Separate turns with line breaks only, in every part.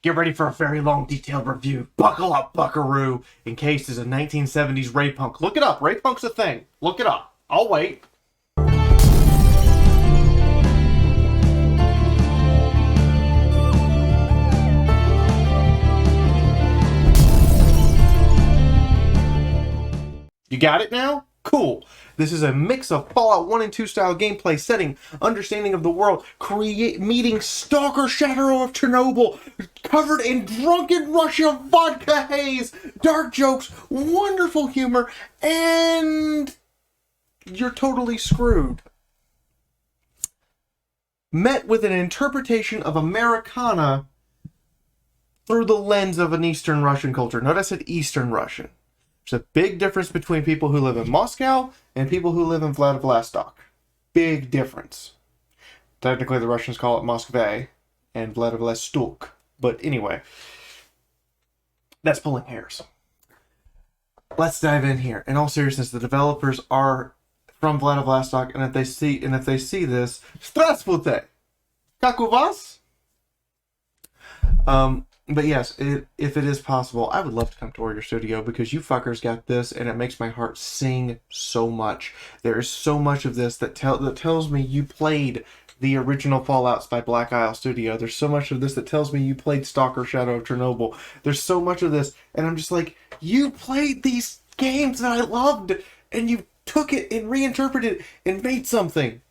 Get ready for a very long, detailed review. Buckle up, buckaroo. Encased is a 1970s Ray Punk. Look it up. Ray Punk's a thing. Look it up. I'll wait. You got it now? Cool. This is a mix of Fallout 1 and 2 style gameplay setting, understanding of the world, meeting Stalker Shadow of Chernobyl, covered in drunken Russia vodka haze, dark jokes, wonderful humor, and you're totally screwed. Met with an interpretation of Americana through the lens of an Eastern Russian culture. Notice I said Eastern Russian. There's a big difference between people who live in Moscow and people who live in Vladivostok. Big difference. Technically, the Russians call it Moskva and Vladivostok. But anyway, that's pulling hairs. Let's dive in here. In all seriousness, the developers are from Vladivostok, and if they see this, Здравствуйте! Как у вас? But yes, if it is possible, I would love to come to your studio because you fuckers got this, and it makes my heart sing so much. There is so much of this that tells me you played the original Fallouts by Black Isle Studio. There's so much of this that tells me you played Stalker Shadow of Chernobyl. There's so much of this, and I'm just like, you played these games that I loved, and you took it and reinterpreted it and made something.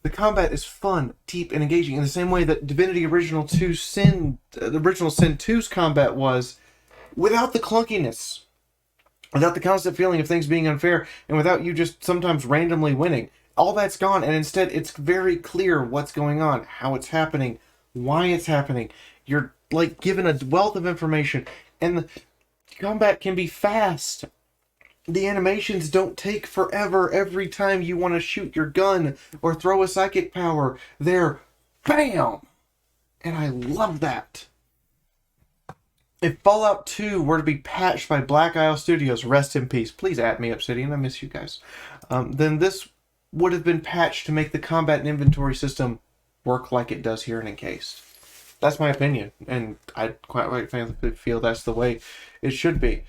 The combat is fun, deep, and engaging in the same way that Divinity Original Sin 2's combat was, without the clunkiness, without the constant feeling of things being unfair, and without you just sometimes randomly winning. All that's gone, and instead it's very clear what's going on, how it's happening, why it's happening. You're like given a wealth of information, and the combat can be fast. The animations don't take forever every time you want to shoot your gun or throw a psychic power. They're BAM! And I love that. If Fallout 2 were to be patched by Black Isle Studios, rest in peace, please add me, Obsidian, I miss you guys, then this would have been patched to make the combat and inventory system work like it does here in Encased. That's my opinion, and I quite feel that's the way it should be.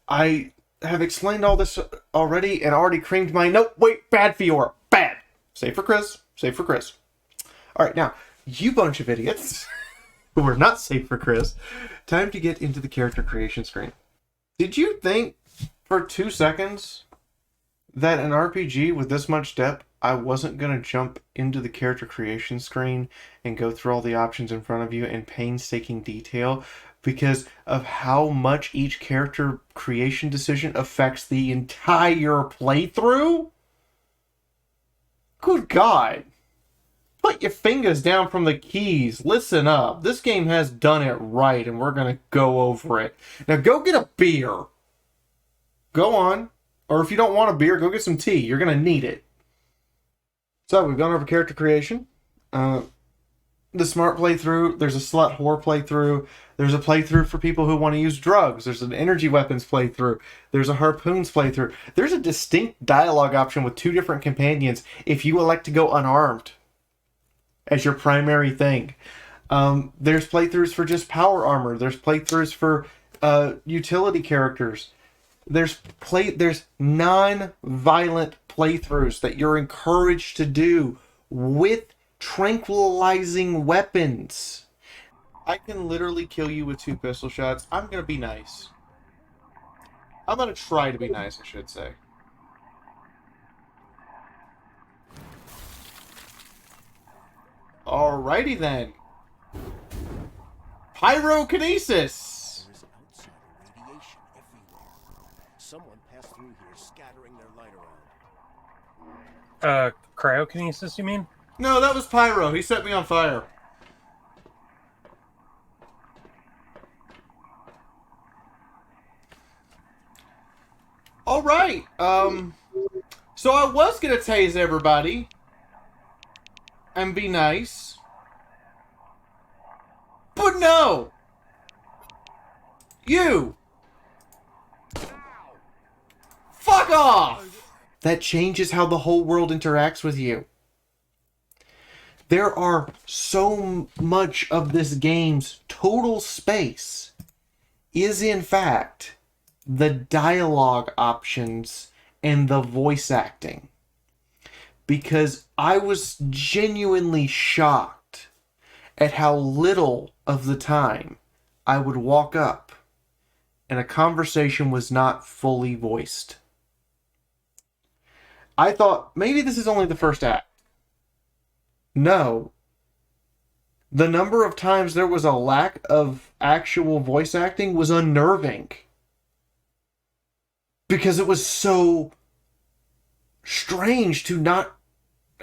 I have explained all this already and already creamed my nope, wait, bad Fiaura, bad. Save for Chris, save for Chris. Alright, now, you bunch of idiots who are not safe for Chris, time to get into the character creation screen. Did you think for 2 seconds that an RPG with this much depth, I wasn't going to jump into the character creation screen and go through all the options in front of you in painstaking detail because of how much each character creation decision affects the entire playthrough? Good God. Put your fingers down from the keys. Listen up. This game has done it right, and we're going to go over it. Now go get a beer. Go on. Or if you don't want a beer, go get some tea. You're going to need it. So, we've gone over character creation. The smart playthrough. There's a slut whore playthrough. There's a playthrough for people who want to use drugs. There's an energy weapons playthrough. There's a harpoons playthrough. There's a distinct dialogue option with 2 different companions if you elect to go unarmed as your primary thing. There's playthroughs for just power armor. There's playthroughs for utility characters. There's non-violent playthroughs that you're encouraged to do with tranquilizing weapons. I can literally kill you with 2 pistol shots. I'm gonna be nice. I'm gonna try to be nice, I should say. Alrighty then. Pyrokinesis!
There is outside radiation everywhere. Someone passed through here scattering their light around.
Cryokinesis, you mean?
No, that was Pyro. He set me on fire. Alright, so I was gonna tase everybody and be nice, but no! You! Fuck off! That changes how the whole world interacts with you. There are so much of this game's total space is in fact the dialogue options and the voice acting. Because I was genuinely shocked at how little of the time I would walk up and a conversation was not fully voiced. I thought maybe this is only the first act. No. The number of times there was a lack of actual voice acting was unnerving. Because it was so strange to not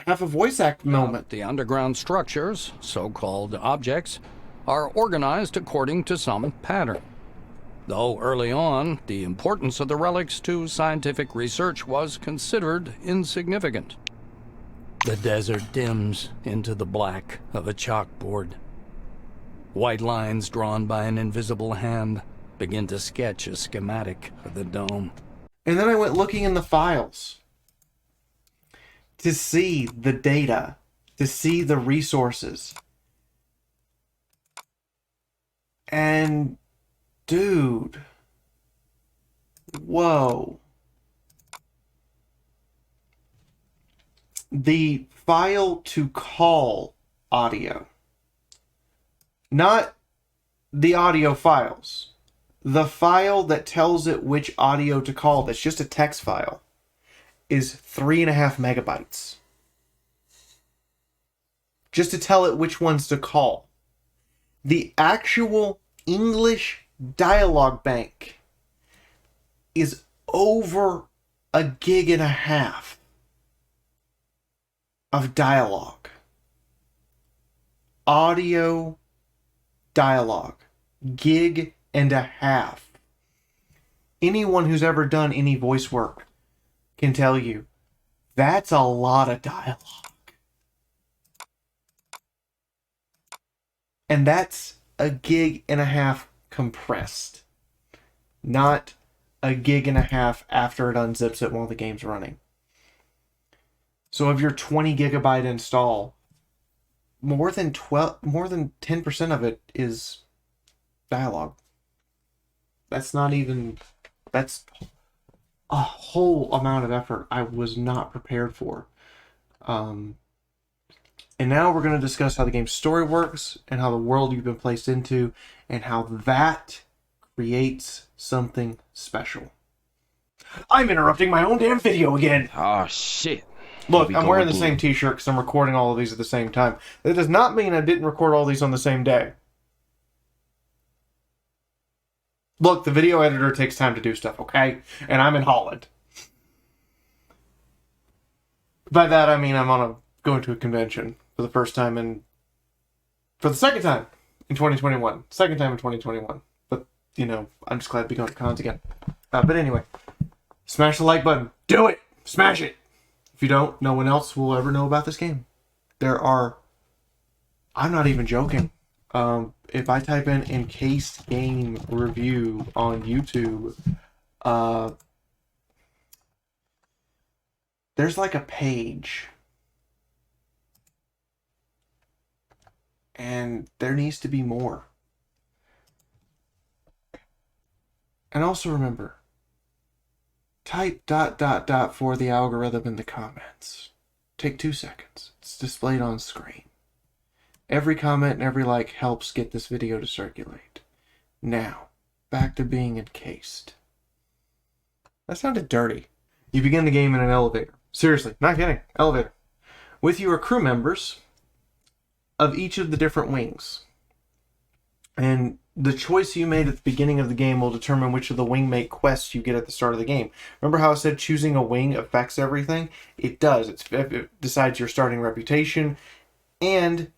have a voice act moment.
The underground structures, so-called objects, are organized according to some pattern. Though early on, the importance of the relics to scientific research was considered insignificant. The desert dims into the black of a chalkboard. White lines drawn by an invisible hand begin to sketch a schematic of the dome.
And then I went looking in the files to see the data, to see the resources. And dude, whoa. The file to call audio, not the audio files, the file that tells it which audio to call, that's just a text file, is 3.5 megabytes. Just to tell it which ones to call. The actual English dialogue bank is over 1.5 gigs of dialogue. Audio dialogue. 1.5 gigs. Anyone who's ever done any voice work can tell you that's a lot of dialogue. And that's 1.5 gigs compressed. Not 1.5 gigs after it unzips it while the game's running. So of your 20 gigabyte install, more than 10% of it is dialogue. That's a whole amount of effort I was not prepared for. And now we're going to discuss how the game's story works and how the world you've been placed into and how that creates something special. I'm interrupting my own damn video again.
Oh, shit.
Look, I'm wearing the same t-shirt because I'm recording all of these at the same time. That does not mean I didn't record all these on the same day. Look, the video editor takes time to do stuff, okay? And I'm in Holland. By that, I mean I'm going to a convention for the second time in 2021. Second time in 2021. But, I'm just glad to be going to cons again. But anyway, smash the like button. Do it! Smash it! If you don't, no one else will ever know about this game. I'm not even joking. If I type in Encased game review on YouTube, there's like a page. And there needs to be more. And also remember, type ... for the algorithm in the comments. Take 2 seconds. It's displayed on screen. Every comment and every like helps get this video to circulate. Now, back to being encased. That sounded dirty. You begin the game in an elevator. Seriously, not kidding. Elevator. With you are crew members of each of the different wings. And the choice you made at the beginning of the game will determine which of the wingmate quests you get at the start of the game. Remember how I said choosing a wing affects everything? It does. It decides your starting reputation, and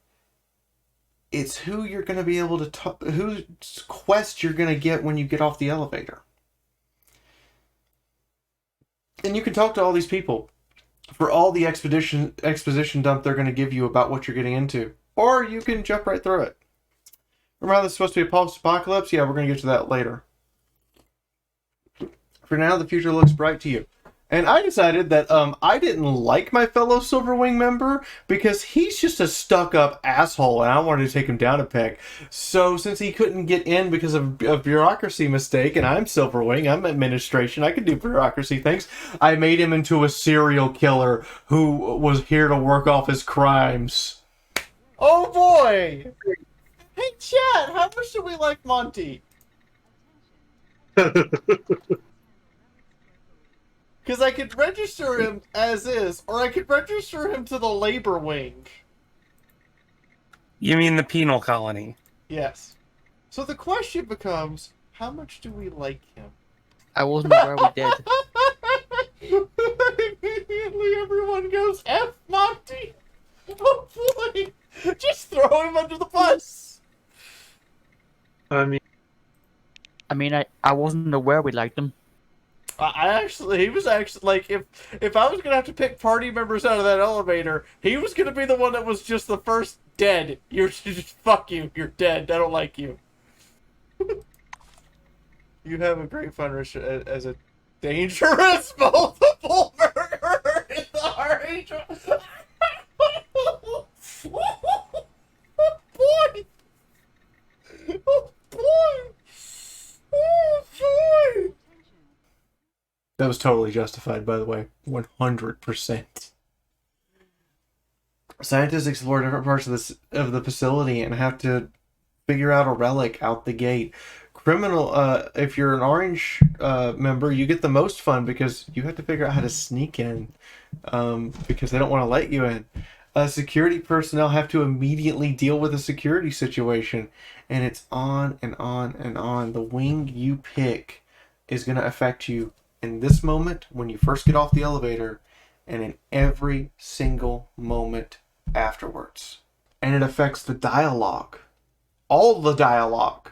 it's who you're going to be able to whose quest you're going to get when you get off the elevator. And you can talk to all these people for all the exposition dump they're going to give you about what you're getting into. Or you can jump right through it. Remember how this is supposed to be a post-apocalypse? Yeah, we're going to get to that later. For now, the future looks bright to you. And I decided that I didn't like my fellow Silverwing member because he's just a stuck-up asshole, and I wanted to take him down a peg. So since he couldn't get in because of a bureaucracy mistake, and I'm Silverwing, I'm administration, I can do bureaucracy things, I made him into a serial killer who was here to work off his crimes. Oh boy! Hey chat, how much do we like Monty? Because I could register him as is, or I could register him to the labor wing.
You mean the penal colony?
Yes. So the question becomes, how much do we like him?
I wasn't aware we did.
Immediately everyone goes, F Monty! Oh boy! Just throw him under the bus!
I mean,
I wasn't aware we liked him.
He was actually, like, if I was gonna have to pick party members out of that elevator, he was gonna be the one that was just the first dead. You're just, fuck you, you're dead, I don't like you. You have a great fun as a dangerous multiple murderer in the RH. Oh boy! Oh boy! Oh boy! That was totally justified, by the way. 100%. Scientists explore different parts of the facility and have to figure out a relic out the gate. If you're an orange member, you get the most fun because you have to figure out how to sneak in because they don't want to let you in. Security personnel have to immediately deal with a security situation, and it's on and on and on. The wing you pick is going to affect you in this moment when you first get off the elevator and in every single moment afterwards. And it affects the dialogue. All the dialogue.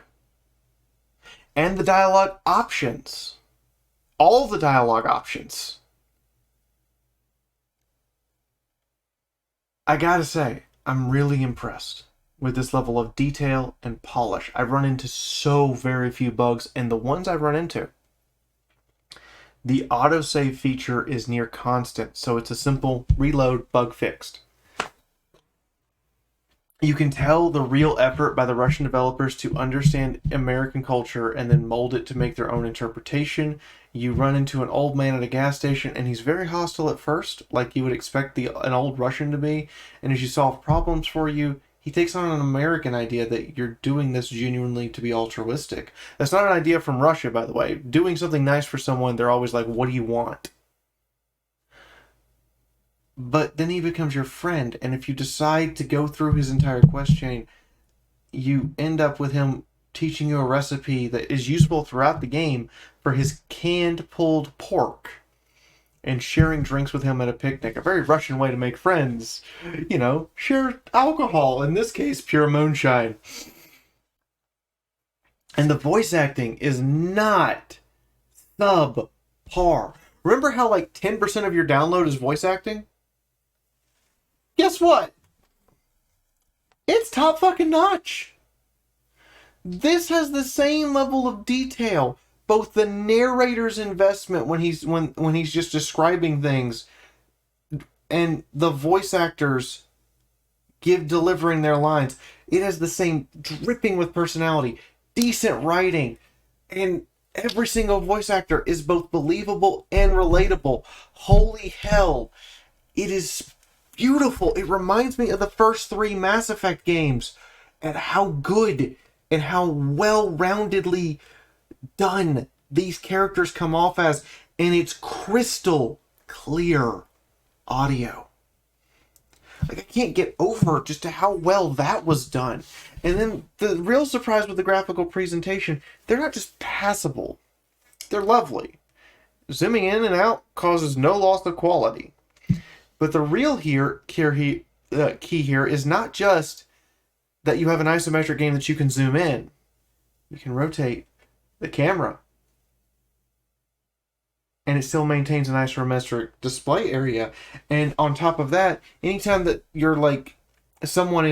And the dialogue options. All the dialogue options. I gotta say, I'm really impressed with this level of detail and polish. I run into so very few bugs, and the ones I run into, the autosave feature is near constant, so it's a simple reload, bug fixed. You can tell the real effort by the Russian developers to understand American culture and then mold it to make their own interpretation. You run into an old man at a gas station, and he's very hostile at first, like you would expect an old Russian to be. And as you solve problems for you, he takes on an American idea that you're doing this genuinely to be altruistic. That's not an idea from Russia, by the way. Doing something nice for someone, they're always like, what do you want? But then he becomes your friend, and if you decide to go through his entire quest chain, you end up with him teaching you a recipe that is useful throughout the game for his canned pulled pork, and sharing drinks with him at a picnic. A very Russian way to make friends. You know, share alcohol, in this case, pure moonshine. And the voice acting is not subpar. Remember how like 10% of your download is voice acting? Guess what? It's top fucking notch. This has the same level of detail. Both the narrator's investment when he's just describing things, and the voice actors delivering their lines. It has the same dripping with personality, decent writing, and every single voice actor is both believable and relatable. Holy hell. It is beautiful. It reminds me of the first 3 Mass Effect games and how good and how well-roundedly done these characters come off as, and it's crystal clear audio. Like, I can't get over just how well that was done. And then the real surprise with the graphical presentation, they're not just passable. They're lovely. Zooming in and out causes no loss of quality. But the real key here is not just that you have an isometric game that you can zoom in. You can rotate the camera, and it still maintains an isometric display area. And on top of that, anytime that you're like something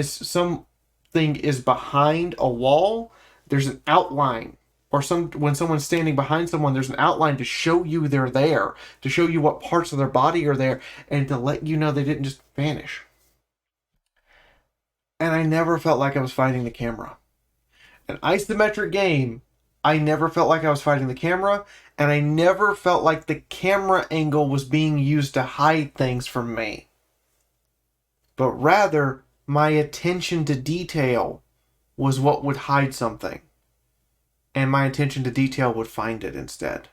is behind a wall, there's an outline or when someone's standing behind someone, there's an outline to show you they're there, to show you what parts of their body are there, and to let you know they didn't just vanish. And I never felt like I was fighting the camera. An isometric game, I never felt like I was fighting the camera, and I never felt like the camera angle was being used to hide things from me. But rather, my attention to detail was what would hide something. And my attention to detail would find it instead.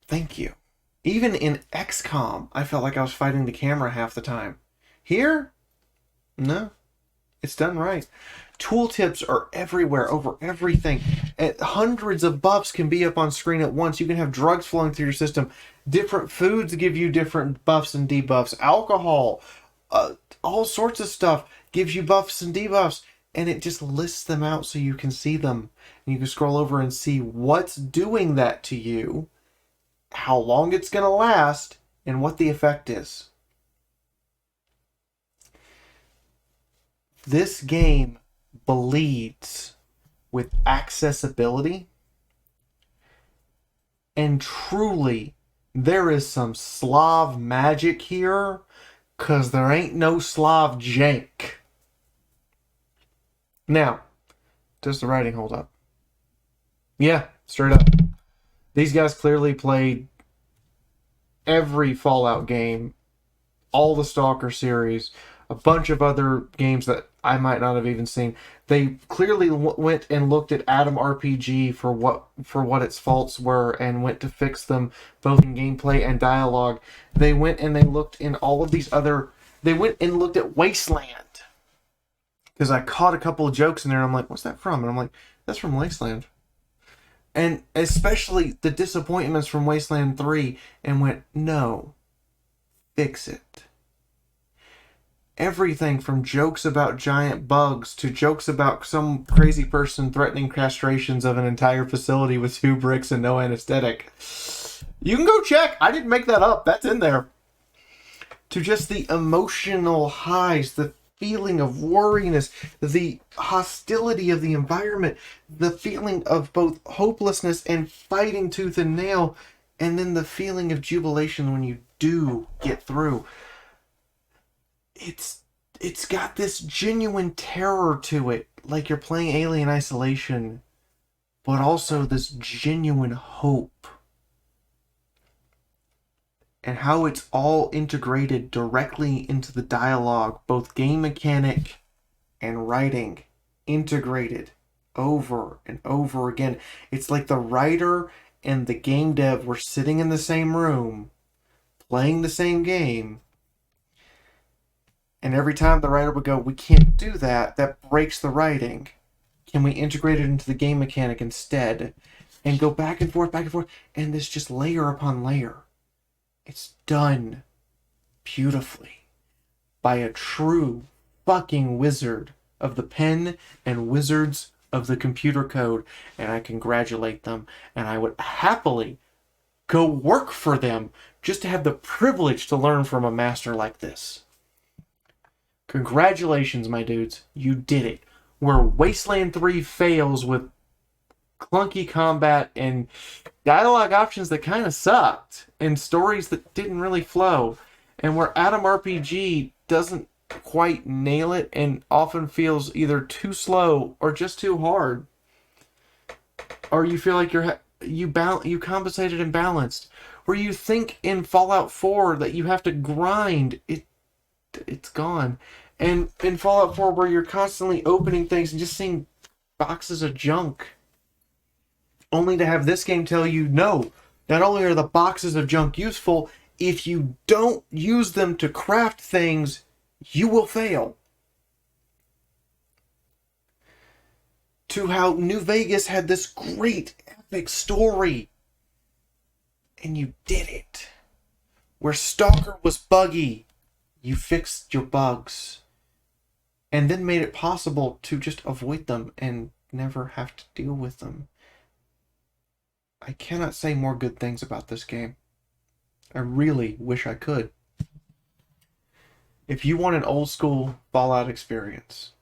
Thank you. Even in XCOM, I felt like I was fighting the camera half the time. Here? No. It's done right. Tooltips are everywhere, over everything. Hundreds of buffs can be up on screen at once. You can have drugs flowing through your system. Different foods give you different buffs and debuffs. Alcohol, all sorts of stuff gives you buffs and debuffs. And it just lists them out so you can see them. And you can scroll over and see what's doing that to you, how long it's going to last, and what the effect is. This game bleeds with accessibility. And truly, there is some Slav magic here, 'cause there ain't no Slav jank. Now, does the writing hold up? Yeah, straight up. These guys clearly played every Fallout game, all the Stalker series, a bunch of other games that I might not have even seen. They clearly went and looked at Atom RPG for what its faults were and went to fix them both in gameplay and dialogue. They went and they looked in all of these other... They went and looked at Wasteland. Because I caught a couple of jokes in there, and I'm like, what's that from? And I'm like, that's from Wasteland. And especially the disappointments from Wasteland 3, and went, no, fix it. Everything from jokes about giant bugs to jokes about some crazy person threatening castrations of an entire facility with 2 bricks and no anesthetic. You can go check. I didn't make that up. That's in there. To just the emotional highs, the feeling of worriness, the hostility of the environment, the feeling of both hopelessness and fighting tooth and nail, and then the feeling of jubilation when you do get through. It's got this genuine terror to it, like you're playing Alien Isolation, but also this genuine hope. And how it's all integrated directly into the dialogue, both game mechanic and writing, integrated over and over again. It's like the writer and the game dev were sitting in the same room, playing the same game, and every time the writer would go, we can't do that, that breaks the writing. Can we integrate it into the game mechanic instead? And go back and forth, and this just layer upon layer. It's done beautifully by a true fucking wizard of the pen and wizards of the computer code, and I congratulate them, and I would happily go work for them just to have the privilege to learn from a master like this. Congratulations, my dudes. You did it. Where Wasteland 3 fails with clunky combat and dialogue options that kind of sucked and stories that didn't really flow, and where Atom RPG doesn't quite nail it and often feels either too slow or just too hard, or you feel like you compensated and balanced, where you think in Fallout 4 that you have to grind, it's gone. And in Fallout 4 where you're constantly opening things and just seeing boxes of junk, only to have this game tell you, no, not only are the boxes of junk useful, if you don't use them to craft things, you will fail. To how New Vegas had this great epic story, and you did it. Where Stalker was buggy, you fixed your bugs, and then made it possible to just avoid them and never have to deal with them. I cannot say more good things about this game. I really wish I could. If you want an old school Fallout experience,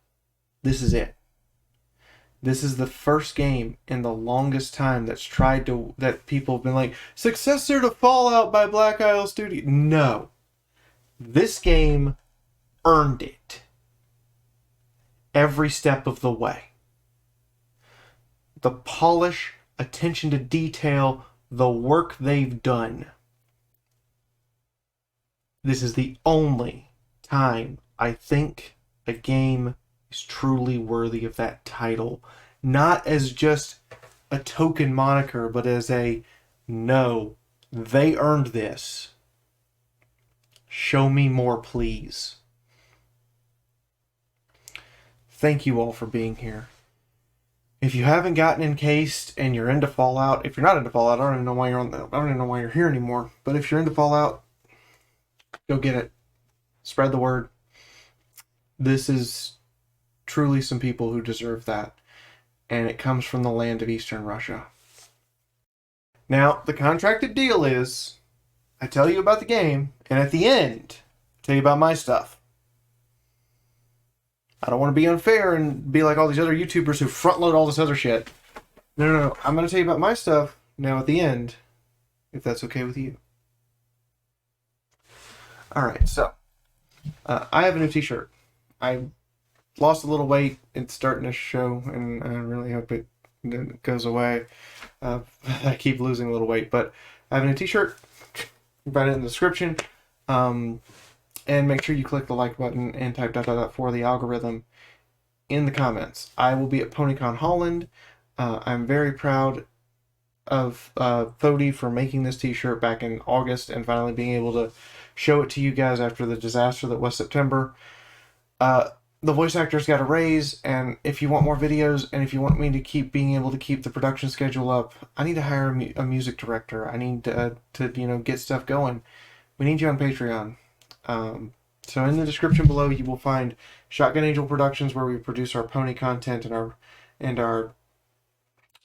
this is it. This is the first game in the longest time that people have been like, successor to Fallout by Black Isle Studio. No. This game earned it. Every step of the way. The polish, attention to detail, the work they've done. This is the only time I think a game is truly worthy of that title. Not as just a token moniker, but as no, they earned this. Show me more, please. Thank you all for being here. If you haven't gotten Encased and you're into Fallout, if you're not into Fallout, I don't even know why you're here anymore. But if you're into Fallout, go get it. Spread the word. This is truly some people who deserve that. And it comes from the land of Eastern Russia. Now, the contracted deal is, I tell you about the game, and at the end, I tell you about my stuff. I don't want to be unfair and be like all these other YouTubers who front load all this other shit. No. I'm going to tell you about my stuff now at the end, if that's okay with you. Alright, so, I have a new t-shirt. I lost a little weight. It's starting to show, and I really hope it goes away. I keep losing a little weight, but I have a new t-shirt. You find it in the description. And make sure you click the like button and type ... for the algorithm in the comments. I will be at PonyCon Holland. I'm very proud of Thody for making this t-shirt back in August and finally being able to show it to you guys after the disaster that was September. The voice actors got a raise, and if you want more videos and if you want me to keep being able to keep the production schedule up, I need to hire a music director. I need to get stuff going. We need you on Patreon. So in the description below, you will find Shotgun Angel Productions, where we produce our pony content and our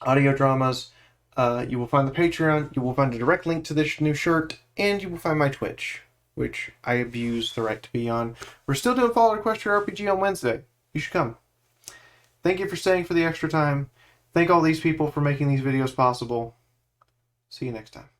audio dramas. You will find the Patreon. You will find a direct link to this new shirt, and you will find my Twitch, which I abuse the right to be on. We're still doing Fallout Equestria RPG on Wednesday. You should come. Thank you for staying for the extra time. Thank all these people for making these videos possible. See you next time.